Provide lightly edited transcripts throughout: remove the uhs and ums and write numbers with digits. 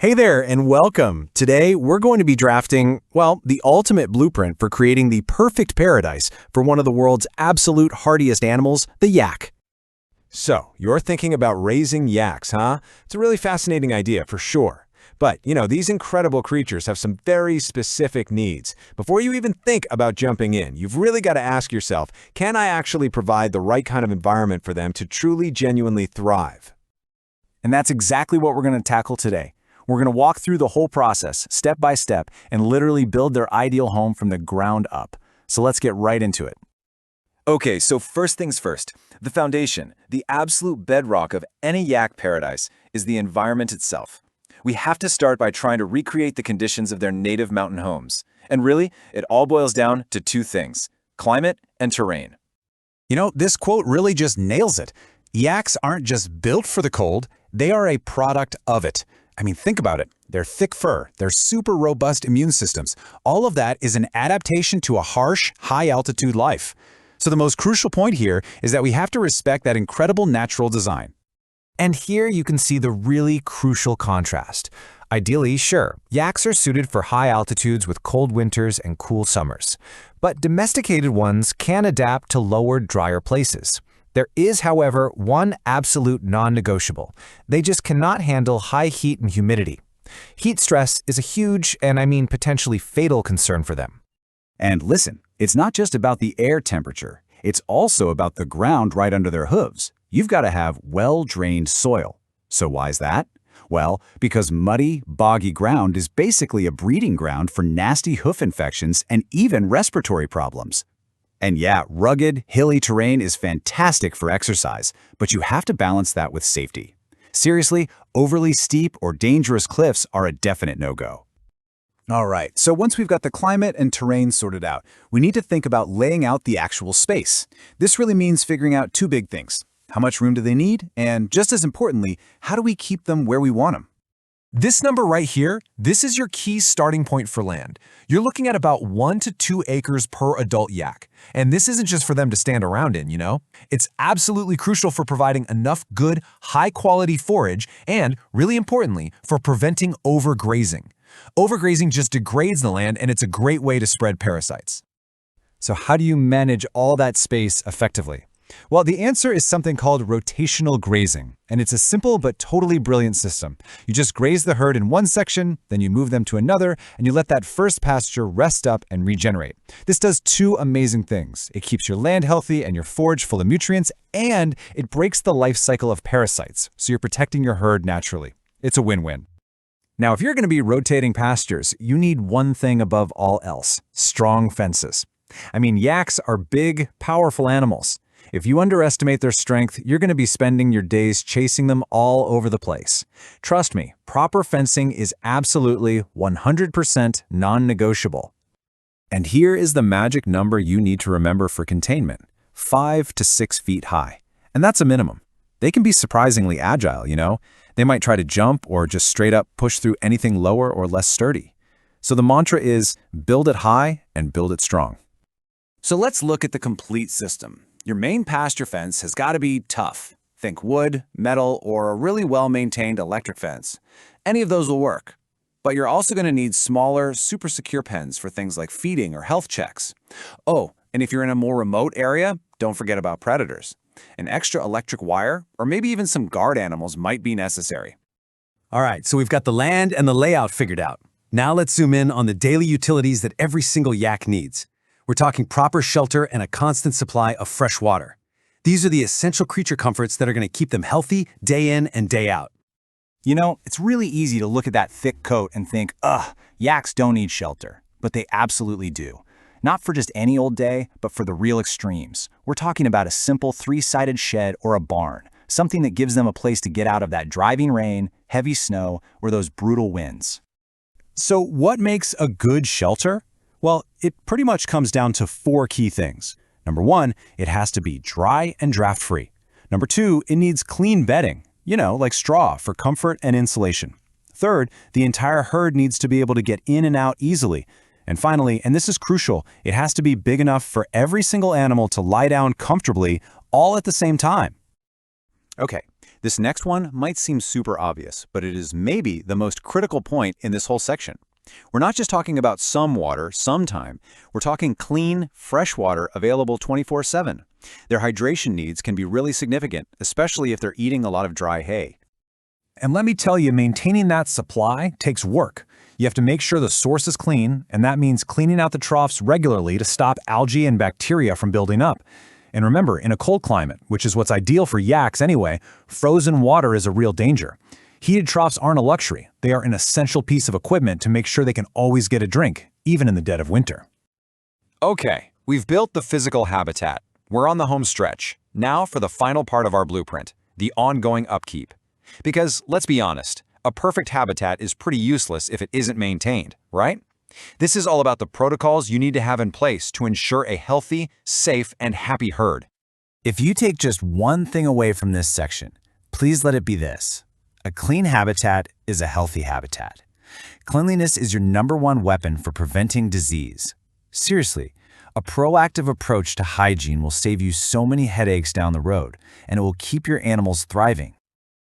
Hey there and welcome. Today we're going to be drafting, well, the ultimate blueprint for creating the perfect paradise for one of the world's absolute hardiest animals, the yak. So, you're thinking about raising yaks, huh? It's a really fascinating idea for sure. But, these incredible creatures have some very specific needs. Before you even think about jumping in, you've really got to ask yourself, can I actually provide the right kind of environment for them to truly, genuinely thrive? And that's exactly what we're going to tackle today. We're going to walk through the whole process, step by step, and literally build their ideal home from the ground up. So let's get right into it. Okay, so first things first. The foundation, the absolute bedrock of any yak paradise, is the environment itself. We have to start by trying to recreate the conditions of their native mountain homes. And really, it all boils down to two things: climate and terrain. This quote really just nails it. Yaks aren't just built for the cold, they are a product of it. Think about it. Their thick fur, their super robust immune systems, all of that is an adaptation to a harsh, high-altitude life. So the most crucial point here is that we have to respect that incredible natural design. And here you can see the really crucial contrast. Ideally, sure, yaks are suited for high altitudes with cold winters and cool summers. But domesticated ones can adapt to lower, drier places. There is, however, one absolute non-negotiable. They just cannot handle high heat and humidity. Heat stress is a huge, and potentially fatal concern for them. And listen, it's not just about the air temperature. It's also about the ground right under their hooves. You've got to have well-drained soil. So why is that? Well, because muddy, boggy ground is basically a breeding ground for nasty hoof infections and even respiratory problems. And yeah, rugged, hilly terrain is fantastic for exercise, but you have to balance that with safety. Seriously, overly steep or dangerous cliffs are a definite no-go. All right, so once we've got the climate and terrain sorted out, we need to think about laying out the actual space. This really means figuring out two big things. How much room do they need? And just as importantly, how do we keep them where we want them? This number right here, this is your key starting point for land. You're looking at about 1 to 2 acres per adult yak. And this isn't just for them to stand around in, It's absolutely crucial for providing enough good, high-quality forage and, really importantly, for preventing overgrazing. Overgrazing just degrades the land, and it's a great way to spread parasites. So how do you manage all that space effectively? Well, the answer is something called rotational grazing, and it's a simple but totally brilliant system. You just graze the herd in one section, then you move them to another, and you let that first pasture rest up and regenerate. This does two amazing things. It keeps your land healthy and your forage full of nutrients, and it breaks the life cycle of parasites, so you're protecting your herd naturally. It's a win-win. Now, if you're going to be rotating pastures, you need one thing above all else: strong fences. Yaks are big, powerful animals. If you underestimate their strength, you're going to be spending your days chasing them all over the place. Trust me, proper fencing is absolutely 100% non-negotiable. And here is the magic number you need to remember for containment: 5 to 6 feet high. And that's a minimum. They can be surprisingly agile, They might try to jump or just straight up push through anything lower or less sturdy. So the mantra is build it high and build it strong. So let's look at the complete system. Your main pasture fence has got to be tough. Think wood, metal, or a really well-maintained electric fence. Any of those will work. But you're also going to need smaller, super secure pens for things like feeding or health checks. Oh, and if you're in a more remote area, don't forget about predators. An extra electric wire, or maybe even some guard animals might be necessary. All right, so we've got the land and the layout figured out. Now let's zoom in on the daily utilities that every single yak needs. We're talking proper shelter and a constant supply of fresh water. These are the essential creature comforts that are going to keep them healthy day in and day out. It's really easy to look at that thick coat and think, yaks don't need shelter. But they absolutely do. Not for just any old day, but for the real extremes. We're talking about a simple 3-sided shed or a barn, something that gives them a place to get out of that driving rain, heavy snow, or those brutal winds. So what makes a good shelter? Well, it pretty much comes down to 4 key things. Number 1, it has to be dry and draft-free. Number 2, it needs clean bedding, like straw for comfort and insulation. Third, the entire herd needs to be able to get in and out easily. And finally, and this is crucial, it has to be big enough for every single animal to lie down comfortably all at the same time. Okay, This next one might seem super obvious, but it is maybe the most critical point in this whole section. We're not just talking about some water, sometime. We're talking clean, fresh water available 24/7. Their hydration needs can be really significant, especially if they're eating a lot of dry hay. And let me tell you, maintaining that supply takes work. You have to make sure the source is clean, and that means cleaning out the troughs regularly to stop algae and bacteria from building up. And remember, in a cold climate, which is what's ideal for yaks anyway, frozen water is a real danger. Heated troughs aren't a luxury. They are an essential piece of equipment to make sure they can always get a drink, even in the dead of winter. Okay, we've built the physical habitat. We're on the home stretch. Now for the final part of our blueprint, the ongoing upkeep. Because, let's be honest, a perfect habitat is pretty useless if it isn't maintained, right? This is all about the protocols you need to have in place to ensure a healthy, safe, and happy herd. If you take just one thing away from this section, please let it be this. A clean habitat is a healthy habitat. Cleanliness is your #1 weapon for preventing disease. Seriously, a proactive approach to hygiene will save you so many headaches down the road, and it will keep your animals thriving.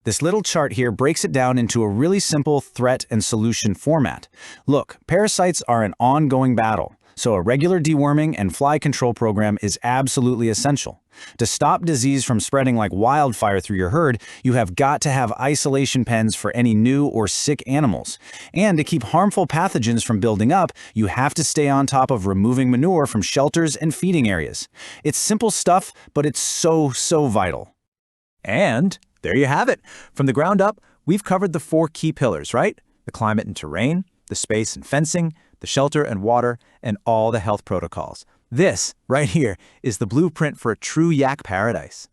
This little chart here breaks it down into a really simple threat and solution format. Look, parasites are an ongoing battle, so a regular deworming and fly control program is absolutely essential. To stop disease from spreading like wildfire through your herd, you have got to have isolation pens for any new or sick animals. And to keep harmful pathogens from building up, you have to stay on top of removing manure from shelters and feeding areas. It's simple stuff, but it's so vital. And there you have it. From the ground up, we've covered the 4 key pillars, right? The climate and terrain, the space and fencing, the shelter and water, and all the health protocols. This, right here, is the blueprint for a true yak paradise.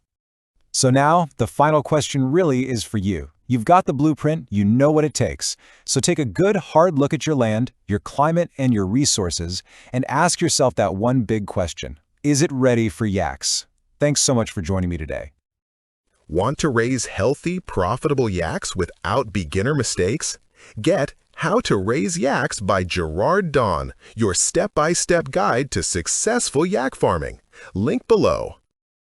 So now, the final question really is for you. You've got the blueprint, you know what it takes. So take a good, hard look at your land, your climate, and your resources, and ask yourself that one big question. Is it ready for yaks? Thanks so much for joining me today. Want to raise healthy, profitable yaks without beginner mistakes? Get How to Raise Yaks by Gerard Dawn, your step-by-step guide to successful yak farming. Link below.